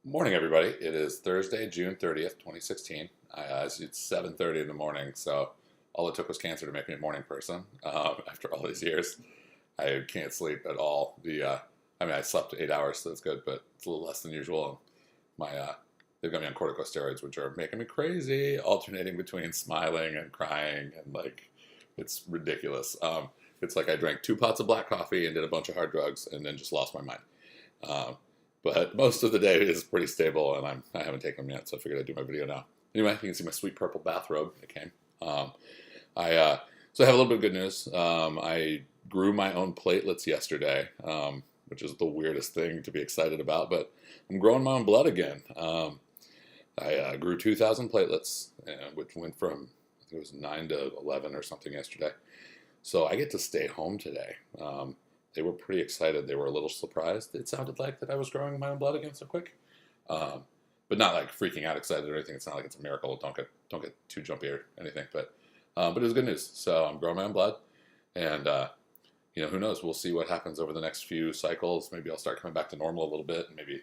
Morning, everybody. It is Thursday, June 30th, 2016. It's 7:30 in the morning, so all it took was cancer to make me a morning person. After all these years, I can't sleep at all. I slept 8 hours, so that's good, but it's a little less than usual. And they've got me on corticosteroids, which are making me crazy, alternating between smiling and crying, and it's ridiculous. It's like I drank 2 pots of black coffee and did a bunch of hard drugs, and then just lost my mind. Um, but most of the day is pretty stable, and I haven't taken them yet, so I figured I'd do my video now. Anyway, you can see my sweet purple bathrobe that came. I So I have a little bit of good news. I grew my own platelets yesterday, which is the weirdest thing to be excited about, but I'm growing my own blood again. I grew 2,000 platelets, which went from, I think it was 9 to 11 or something yesterday. So I get to stay home today. They were pretty excited. They were a little surprised. It sounded like that I was growing my own blood again so quick, but not like freaking out excited or anything. It's not like it's a miracle. Don't get too jumpy or anything. But it was good news. So I'm growing my own blood, and who knows? We'll see what happens over the next few cycles. Maybe I'll start coming back to normal a little bit. And maybe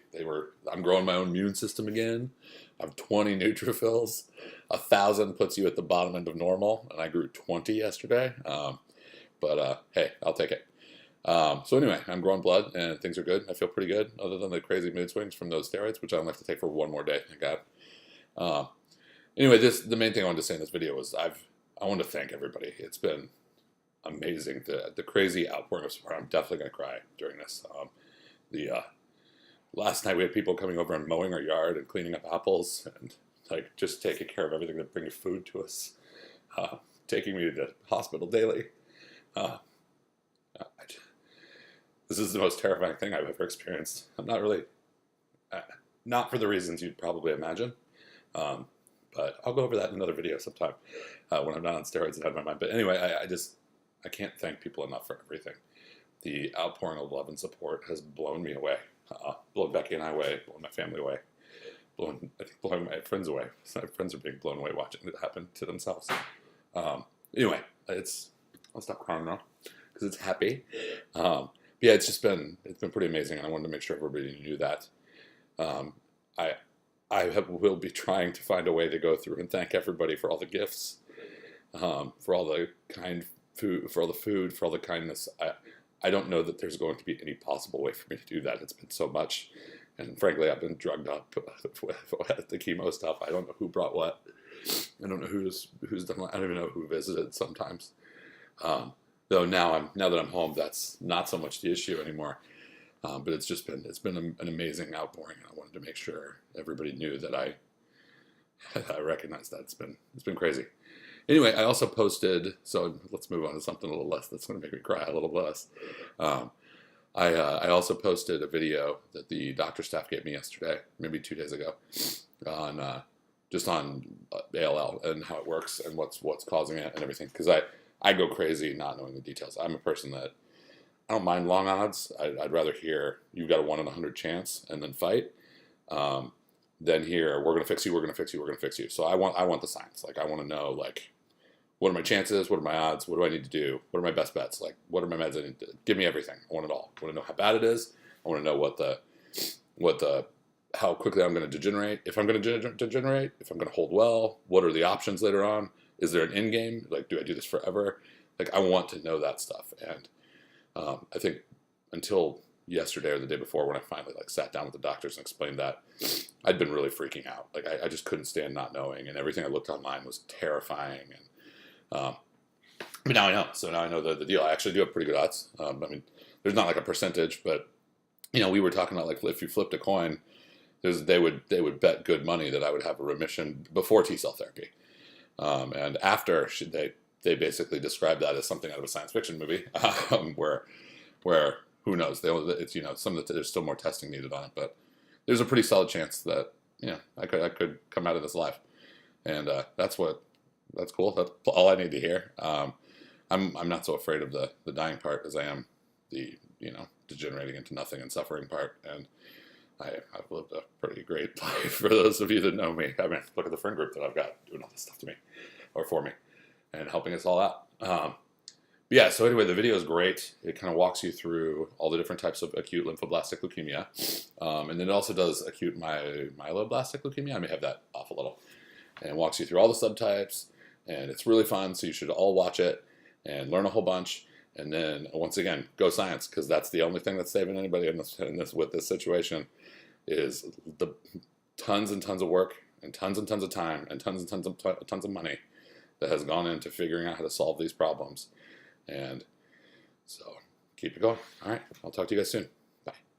I'm growing my own immune system again. I have 20 neutrophils. 1,000 puts you at the bottom end of normal, and I grew 20 yesterday. But hey, I'll take it. So anyway, I'm growing blood and things are good. I feel pretty good, other than the crazy mood swings from those steroids, which I only have to take for one more day. Thank God. Anyway, the main thing I wanted to say in this video was I want to thank everybody. It's been amazing, the crazy outpouring of support. I'm definitely going to cry during this. The Last night we had people coming over and mowing our yard and cleaning up apples and just taking care of everything that brings food to us, taking me to the hospital daily. Uh, This is the most terrifying thing I've ever experienced. I'm not really, not for the reasons you'd probably imagine, but I'll go over that in another video sometime when I'm not on steroids and have my mind. But anyway, I can't thank people enough for everything. The outpouring of love and support has blown me away, blown Becky and I away, blown my family away, blowing my friends away. My friends are being blown away watching it happen to themselves. Anyway, I'll stop crying now because it's happy. Yeah, it's been pretty amazing, and I wanted to make sure everybody knew that. Will be trying to find a way to go through and thank everybody for all the gifts, for all the kind food, for all the food, for all the kindness. I don't know that there's going to be any possible way for me to do that. It's been so much, and frankly, I've been drugged up with the chemo stuff. I don't know who brought what. I don't know who's done what. I don't even know who visited sometimes. Though now that I'm home, that's not so much the issue anymore. But it's been an amazing outpouring, and I wanted to make sure everybody knew that I recognize that it's been crazy. Anyway, I also posted. So let's move on to something a little less that's going to make me cry a little less. I also posted a video that the doctor staff gave me yesterday, maybe 2 days ago, on just on ALL and how it works and what's causing it and everything, because I go crazy not knowing the details. I'm a person that I don't mind long odds. I'd rather hear you've got a 1 in 100 chance and then fight, than hear we're gonna fix you, we're gonna fix you, we're gonna fix you. So I want the science. I want to know what are my chances, what are my odds, what do I need to do, what are my best bets, what are my meds I need to give me everything. I want it all. I want to know how bad it is. I want to know how quickly I'm going to degenerate. If I'm going to degenerate, if I'm going to hold well, what are the options later on? Is there an end game? Do I do this forever? I want to know that stuff. And I think until yesterday or the day before, when I finally sat down with the doctors and explained that, I'd been really freaking out. I just couldn't stand not knowing, and everything I looked online was terrifying. And but now I know. So now I know the deal. I actually do have pretty good odds. There's not a percentage, but we were talking about if you flipped a coin, they would bet good money that I would have a remission before T-cell therapy. And after, they basically described that as something out of a science fiction movie, where who knows? It's there's still more testing needed on it, but there's a pretty solid chance that I could come out of this alive, and that's cool. That's all I need to hear. I'm not so afraid of the dying part as I am the degenerating into nothing and suffering part, and I've lived a pretty great life. For those of you that know me, look at the friend group that I've got doing all this stuff to me, or for me, and helping us all out. yeah, so anyway, the video is great. It kind of walks you through all the different types of acute lymphoblastic leukemia. And then it also does acute myeloblastic leukemia. I may have that off a little. And walks you through all the subtypes. And it's really fun, so you should all watch it and learn a whole bunch. And then, once again, go science, because that's the only thing that's saving anybody with this situation is the tons and tons of work and tons of time and tons of money that has gone into figuring out how to solve these problems. And so keep it going. All right. I'll talk to you guys soon. Bye.